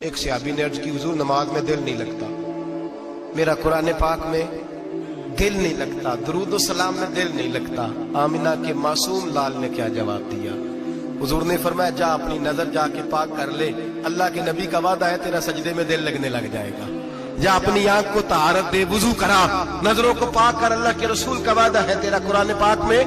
ایک صحابی نے عرض کی حضور نماز میں دل نہیں لگتا، میرا قرآن پاک میں دل نہیں لگتا، درود و سلام میں دل نہیں لگتا۔ آمنہ کے معصوم لال نے کیا جواب دیا؟ حضور نے فرمایا جا اپنی نظر جا کے پاک کر لے، اللہ کے نبی کا وعدہ ہے تیرا سجدے میں دل لگنے لگ جائے گا۔ جا اپنی آنکھ کو طہارت دے، وضو کرا، نظروں کو پاک کر، اللہ کے رسول کا وعدہ ہے تیرا قرآن پاک میں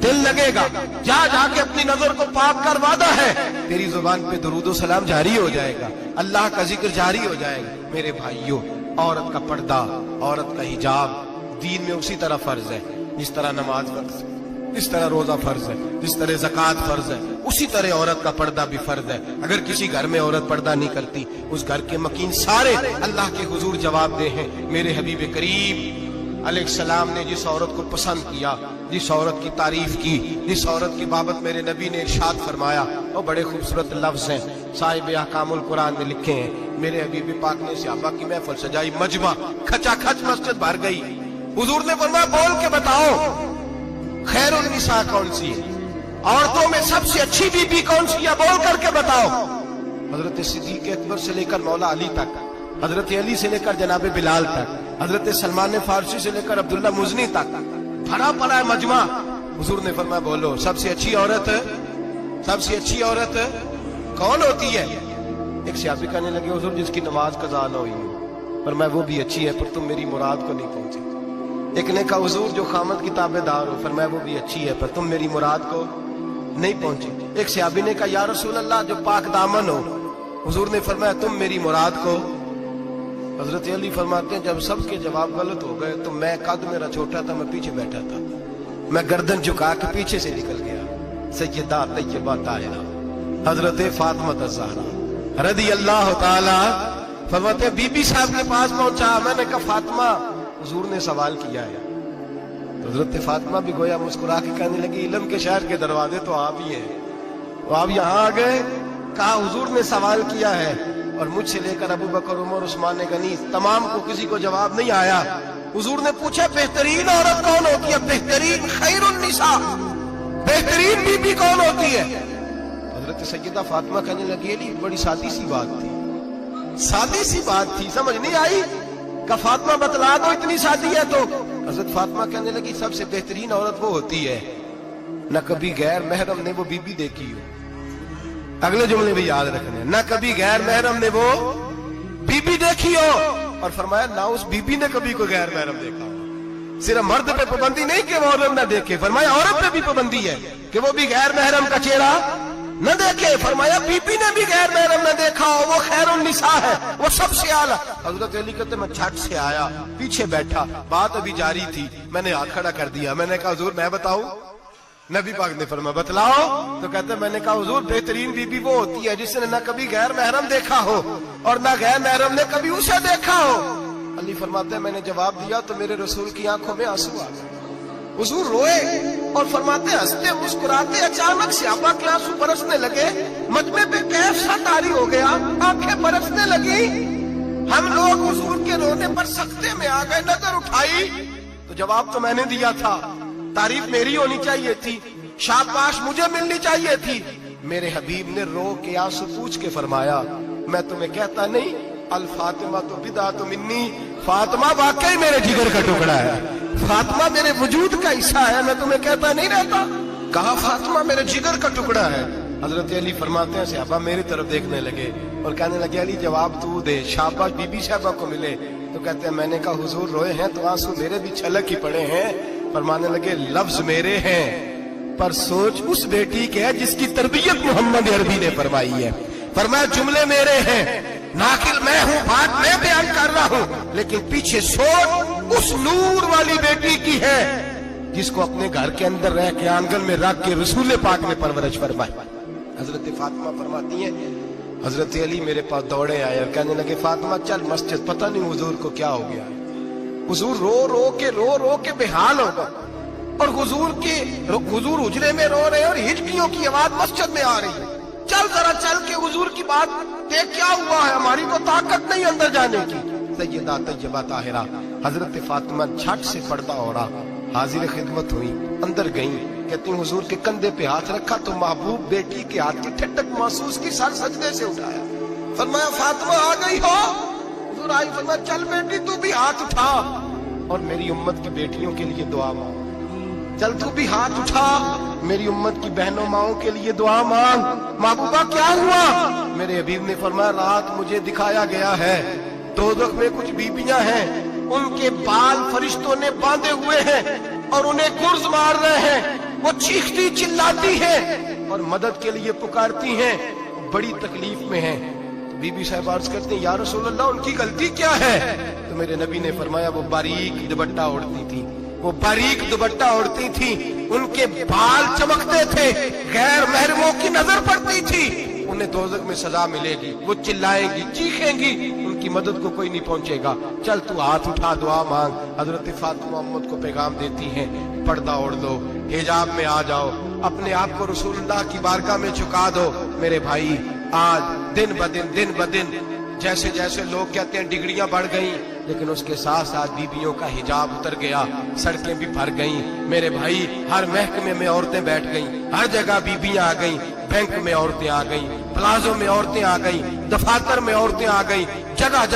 دل لگے گا۔ جا جا کے اپنی نظر کو پاک کر، وعدہ ہے تیری زبان پہ درود و سلام جاری ہو جائے گا، اللہ کا ذکر جاری ہو جائے گا۔ میرے بھائیوں، عورت کا پردہ، عورت کا حجاب دین میں اسی طرح فرض ہے جس طرح نماز فرض ہے، جس طرح روزہ فرض ہے، جس طرح زکوٰۃ فرض ہے، اسی طرح عورت کا پردہ بھی فرض ہے۔ اگر کسی گھر میں عورت پردہ نہیں کرتی، اس گھر کے مکین سارے اللہ کے حضور جواب دے ہیں۔ میرے حبیب کریم علیہ السلام نے جس عورت کو پسند کیا، جس عورت کی تعریف کی، جس عورت کی بابت میرے نبی نے ارشاد فرمایا، وہ بڑے خوبصورت لفظ ہیں، صاحب احکام القرآن نے لکھے ہیں۔ میرے حبیب پاک نے صحابہ کی محفل سجائی، مجمع کھچا کھچ مسجد بھر گئی۔ حضور نے فرمایا بول کے بتاؤ خیر النساء کون سی ہے، عورتوں میں سب سے اچھی بی بی کون سی ہے، بول کر کے بتاؤ۔ حضرت صدیق اکبر سے لے کر مولا علی تک، حضرت علی سے لے کر جناب بلال تک، حضرت سلمان فارسی سے لے کر عبداللہ مزنی تک بھرا پڑا ہے مجمع۔ حضور نے فرمایا بولو سب سے اچھی عورت، سب سے اچھی عورت کون ہوتی ہے؟ ایک صحابی کہنے لگے حضور جس کی نماز قضا نہ ہوئی ہو، فرمایا وہ بھی اچھی ہے پر تم میری مراد کو نہیں پہنچے۔ ایک نے کہا حضور جو خامد کی تابع دار ہو، فرمایا وہ بھی اچھی ہے پر تم میری مراد کو نہیں پہنچے۔ ایک صحابی نے کہا یا رسول اللہ جو پاک دامن ہو، حضور نے فرمایا تم میری مراد کو۔ حضرت علی فرماتے ہیں جب سب کے جواب غلط ہو گئے تو میں قد میرا چھوٹا تھا، میں پیچھے بیٹھا تھا، میں گردن جھکا کے پیچھے سے نکل گیا۔ سیدہ طیبہ طاہرہ حضرت فاطمہ الزہرا رضی اللہ تعالی فرماتے ہیں بی بی صاحب کے پاس پہنچا، میں نے کہا فاطمہ حضور نے سوال کیا ہے۔ حضرت فاطمہ بھی گویا مسکرا کے کہنے لگی علم کے شہر کے دروازے تو آپ ہی ہیں، وہ آپ یہاں آ گئے۔ کہا حضور نے سوال کیا ہے اور مجھ سے لے کر ابو بکر عمر عثمان غنی تمام کو کسی کو جواب نہیں آیا۔ حضور نے پوچھا بہترین عورت کون ہوتی ہے، بہترین خیر النساء، بہترین بی بی کون ہوتی ہے؟ حضرت سیدہ فاطمہ کہنے لگی علی بڑی سادی سی بات تھی، سادی سی بات تھی، سمجھ نہیں آئی؟ کہ فاطمہ بتلا دو اتنی سادی ہے تو۔ حضرت فاطمہ کہنے لگی سب سے بہترین عورت وہ ہوتی ہے نہ کبھی غیر محرم نے وہ بی بی دیکھی ہو۔ اگلے جملے بھی یاد رکھنے، نہ کبھی غیر محرم نے وہ بی بی دیکھی ہو، اور فرمایا نہ اس بی بی نے کبھی کوئی غیر محرم دیکھا ہو۔ صرف مرد پہ پابندی نہیں کہ وہ عورت نہ دیکھے، فرمایا عورت پہ بھی پابندی ہے کہ وہ بھی غیر محرم کا چہرہ نہ دیکھے۔ فرمایا بی بی نے بھی غیر محرم نہ دیکھا ہو، وہ خیر النساء ہے، وہ سب سے اعلیٰ۔ حضرت علی کہتے میں جھٹ سے آیا، پیچھے بیٹھا، بات ابھی جاری تھی، میں نے ہاتھ کھڑا کر دیا، میں نے کہا حضور میں بتاؤں؟ نبی پاک نے فرمایا بتلاؤ۔ تو کہتے میں نے کہا حضور بہترین بی بی وہ ہوتی ہے جس نے نہ کبھی غیر محرم دیکھا ہو اور نہ غیر محرم نے کبھی اسے دیکھا ہو۔ علی فرماتے ہیں میں نے جواب دیا تو میرے رسول کی آنکھوں میں آنسو آ گئے، حضور روئے اور فرماتے ہنستے مسکراتے اچانک صحابہ کے آنسو برسنے لگے، مجمع پہ کیف سا طاری ہو گیا، آنکھیں برسنے لگی۔ ہم لوگ حضور کے رونے پر سکتے میں آ گئے، نظر اٹھائی تو جواب تو میں نے دیا تھا، تعریف میری ہونی چاہیے تھی، شاباش مجھے ملنی چاہیے تھی۔ میرے حبیب نے رو کے آنسو پوچھ کے فرمایا میں تمہیں کہتا نہیں الفاطمہ تو بدعۃ منی، فاطمہ واقعی میرے جگر کا ٹکڑا ہے، فاطمہ میرے وجود کا حصہ ہے، میں تمہیں کہتا نہیں رہتا؟ کہا فاطمہ میرے جگر کا ٹکڑا ہے۔ حضرت علی فرماتے ہیں صحابہ میری طرف دیکھنے لگے اور کہنے لگے علی جواب تو دے، شاباش بی بی صاحبہ کو ملے۔ تو کہتے ہیں میں نے کہا حضور روئے ہیں تو آنسو میرے بھی چھلک ہی پڑے ہیں۔ فرمانے لگے لفظ میرے ہیں پر سوچ اس بیٹی کے ہے جس کی تربیت محمد عربی نے فرمائی ہے۔ فرمایا جملے میرے ہیں، ناقل میں ہوں، بات میں بیان کر رہا ہوں، لیکن پیچھے سوچ اس نور والی بیٹی کی ہے جس کو اپنے گھر کے اندر رہ کے آنگن میں رکھ کے رسول پاک نے پرورش فرمائی۔ حضرت فاطمہ فرماتی ہیں حضرت علی میرے پاس دوڑے آئے اور کہنے لگے فاطمہ چل مسجد، پتہ نہیں حضور کو کیا ہو گیا۔ حضور رو کے بحال ہو گئے اور حضور حجرے میں رو رہے اور ہچکیوں کی آواز مسجد میں آ رہی ہے، چل ذرا چل کے حضور کی بات دیکھ کیا ہوا ہے، ہماری کو طاقت نہیں اندر جانے کی۔ سیدہ طیبہ طاہرہ حضرت فاطمہ جھٹ سے پردہ اوڑا، حاضر خدمت ہوئی، اندر گئیں، کہتی ہیں حضور کے کندھے پہ ہاتھ رکھا تو محبوب بیٹی کے ہاتھ کی ٹھٹک محسوس کی، سر سجدے سے اٹھایا، फरमाया फातिमा आ गई हो? हुजूर आई, फरमाया चल बेटी तू भी हाथ उठा और मेरी उम्मत की बेटियों के लिए दुआ मांग। चल तू भी हाथ उठा, मेरी उम्मत की बहनों माओं के लिए दुआ मांग। महबूबा क्या हुआ? मेरे हबीब ने फरमाया रात मुझे दिखाया गया है दोज़ख में कुछ बीबियां हैं, उनके बाल फरिश्तों ने बांधे हुए हैं और उन्हें गुर्ज मार रहे हैं। वो चीखती चिल्लाती हैं और मदद के लिए पुकारती हैं, बड़ी तकलीफ में हैं। तो बीबी साहब अर्ज करती हैं या रसूल अल्लाह उनकी गलती क्या है? तो मेरे नबी ने फरमाया वो बारीक दुपट्टा ओढ़ती थी, वो बारीक दुपट्टा ओढ़ती थी, उनके बाल चमकते थे, गैर महरमों की नजर पड़ती थी, उन्हें दोज़ख में सजा मिलेगी, वो चिल्लाएंगी चीखेंगी, उनकी मदद को कोई नहीं पहुंचेगा। चल तू हाथ उठा दुआ मांग। हजरत फातिमा उम्मत को पैगाम देती हैं, पर्दा ओढ़ लो, हिजाब में आ जाओ, अपने आप को रसूलुल्लाह की बारगाह में झुका दो। मेरे भाई आज दिन ब दिन जैसे जैसे लोग कहते हैं डिग्रियां बढ़ गई, लेकिन उसके साथ साथ बीबियों का हिजाब उतर गया, सड़कें भी भर गईं। मेरे भाई हर महकमे में औरतें बैठ गईं, हर जगह बीबियां आ गईं, बैंक में औरतें आ गईं, प्लाजो में औरतें आ गईं, दफातर में औरतें आ गईं, जगह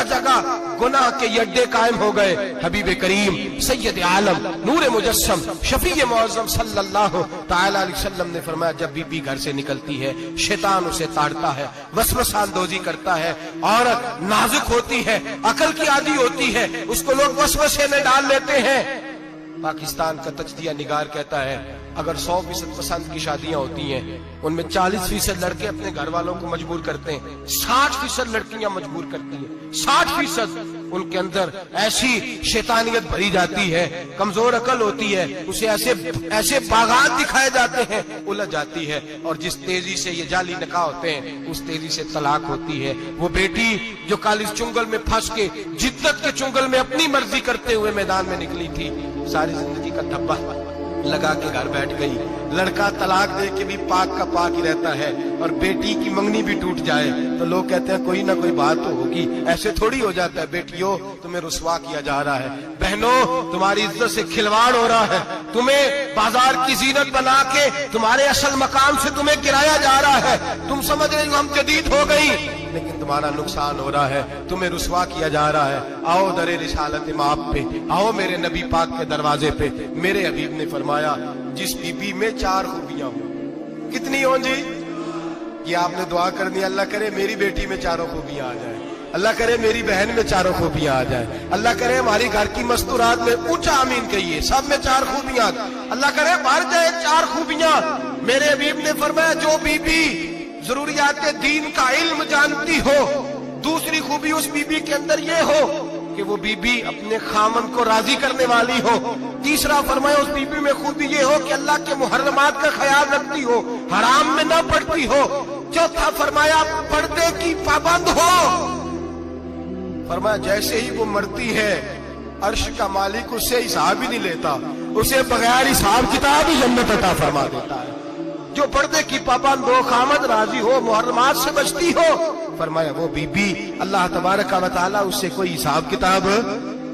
जगह गुनाह के अड्डे कायम हो गए। हबीब करीम सैयद आलम नूर मुजस्सम शफी मुअज़्ज़म सल्लल्लाहु तआला अलैहि वसल्लम ने फरमाया जब बीबी घर से निकलती है शैतान उसे ताड़ता है, वसवसा अंदोज़ी करता है, औरत नाजुक होती है, अकल की आदी होती है, उसको लोग वसवसे में डाल लेते हैं। पाकिस्तान का तजदिया निगार कहता है अगर 100% पसंद की शादियां होती हैं उनमें 40% लड़के अपने घर वालों को मजबूर करते हैं, 60% लड़कियां मजबूर करती हैं, 60% उनके अंदर ऐसी शैतानियत भरी जाती है, कमजोर अकल होती है, उसे ऐसे बागात दिखाए जाते हैं, उलझ जाती है, और जिस तेजी से ये जाली निकाह होते हैं उस तेजी से तलाक होती है। वो बेटी जो कल इस चुंगल में फंस के जिद्दत के चुंगल में अपनी मर्जी करते हुए मैदान में निकली थी, सारी जिंदगी का धब्बा लगा के घर बैठ गई। लड़का तलाक दे के भी पाक का पाक ही रहता है, और बेटी की मंगनी भी टूट जाए तो लोग कहते हैं कोई ना कोई बात तो होगी। ऐसे थोड़ी हो जाता है। बेटियों तुम्हें रुसवा किया जा रहा है, बहनों तुम्हारी इज्जत से खिलवाड़ हो रहा है, तुम्हें बाजार की जीनत बना के तुम्हारे असल मकाम से तुम्हें गिराया जा रहा है। तुम समझ रहे हो हम जदीद हो गई, लेकिन तुम्हारा नुकसान हो रहा है, तुम्हें रुसवा किया जा रहा है। आओ दरे रिसालत माप पे, आओ मेरे नबी पाक के दरवाजे पे। मेरे हबीब ने फरमाया जिस बीबी में 4 खूबियां हो, कितनी हो जी? कि आपने दुआ कर दी अल्लाह करे मेरी बेटी में 4 खूबियां आ जाए, अल्लाह करे मेरी बहन में 4 खूबियां आ जाए, अल्लाह करे हमारी घर की मस्तूरात में ऊंचा आमीन कहिए सब में 4 खूबियां, अल्लाह करे भर जाए 4 खूबियां। मेरे हबीब ने फरमाया जो बीबी जरूरियात दीन का इल्म जानती हो, दूसरी खूबी उस बीबी के अंदर ये हो कि वो बीबी अपने खामन को राजी करने वाली हो, तीसरा फरमाया उस बीबी में खूबी ये हो कि अल्लाह के मुहर्रमात का ख्याल रखती हो, हराम में न पड़ती हो, चौथा फरमाया पर्दे की पाबंद हो। फरमाया जैसे ही वो मरती है अर्श का मालिक उससे हिसाब ही नहीं लेता, उसे बगैर हिसाब किताब ही जन्नत अता फरमा देता है। जो पर्दे की पाबंद हो, खामद राजी हो, मुहर्रमात से बचती हो, फरमाया वो बीबी अल्लाह तबारक व तआला उससे कोई हिसाब किताब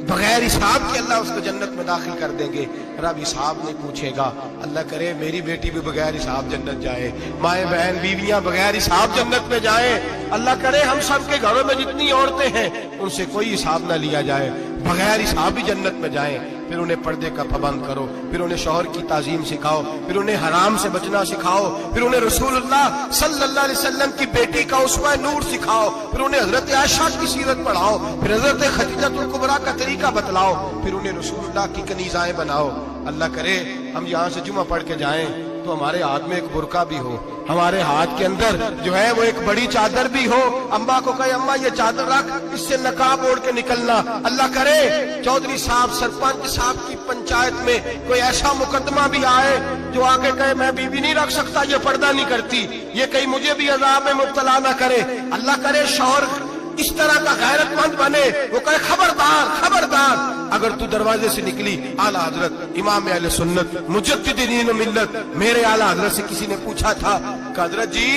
बगैर हिसाब के अल्लाह उसको जन्नत में दाखिल कर देंगे। रब हिसाब नहीं पूछेगा। अल्लाह करे मेरी बेटी भी बगैर हिसाब जन्नत जाए, माए बहन बीवियां बगैर हिसाब जन्नत में जाए। अल्लाह करे हम सब के घरों में जितनी औरतें हैं उनसे कोई हिसाब ना लिया जाए, बगैर हिसाब भी जन्नत में जाए। फिर उन्हें पर्दे का पाबंद करो, फिर उन्हें शौहर की ताजीम सिखाओ, फिर उन्हें हराम से बचना सिखाओ, फिर उन्हें रसूलुल्लाह सल्लल्लाहु अलैहि वसल्लम की बेटी का उसवा नूर सिखाओ, फिर उन्हें हजरत आयशा की सीरत पढ़ाओ, फिर हजरत खदीजतुल कुबरा का तरीका बतलाओ, फिर उन्हें रसूलुल्लाह की कनीज़ाएं बनाओ। अल्लाह करे हम यहाँ से जुमा पढ़ के जाएं तो हमारे हाथ में एक बुरका भी हो, हमारे हाथ के अंदर जो है वो एक बड़ी चादर भी हो। अम्मा को कहे अम्मा ये चादर रख, इससे नकाब ओढ़ के निकलना। अल्लाह करे चौधरी साहब सरपंच साहब की पंचायत में कोई ऐसा मुकदमा भी आए जो आके कहे मैं बीवी नहीं रख सकता, ये पर्दा नहीं करती, ये कहीं मुझे भी अजाब में मुब्तला ना करे। अल्लाह करे शौहर इस तरह का गैरतमंद बने, वो कहे खबरदार खबरदार, अगर तू दरवाजे से निकली आला हजरत इमाम अहले सुन्नत मुजद्दिद दीन मिल्लत मेरे आला हजरत से किसी ने पूछा था कि हजरत जी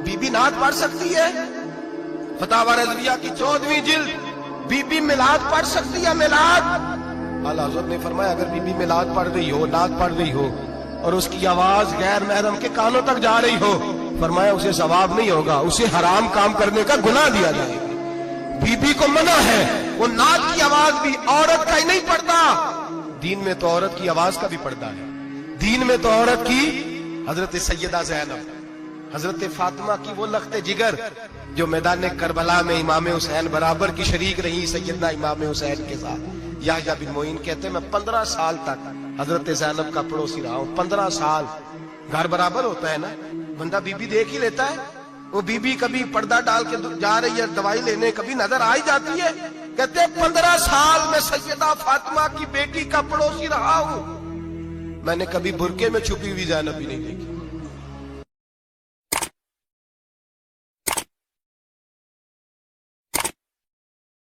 बीबी नात पढ़ सकती है? फतावा रज़विया की 14वीं जिल्द, बीबी मिलाद पढ़ सकती है? मिलाद आला हजरत ने फरमाया अगर बीबी मिलाद पढ़ रही हो, नात पढ़ रही हो और उसकी आवाज गैर महरम के कानों तक जा रही हो फरमाया उसे सवाब नहीं होगा, उसे हराम काम करने का गुनाह दिया जाएगा। बीबी को मना है, वो नाक की आवाज भी औरत का ही नहीं पड़ता, दीन में तो औरत की आवाज का भी पर्दा है। दीन में तो औरत की हजरत सैयदा ज़ैनब, हजरत फातिमा की वो लख्ते जिगर जो मैदान करबला में इमाम हुसैन बराबर की शरीक रही सैयदना इमाम हुसैन के साथ। याह्या बिन मोइन कहते मैं 15 साल तक हजरत ज़ैनब का पड़ोसी रहा हूं। 15 साल, घर बराबर होता है ना, बंदा बीबी देख ही लेता है। वो बीबी कभी पर्दा डाल के जा रही है दवाई लेने, कभी नजर आ ही जाती है। कहते 15 साल में सैयदा फातिमा की बेटी का पड़ोसी रहा हूं, मैंने कभी बुरके में छुपी हुई ज़ैनब भी नहीं देखी।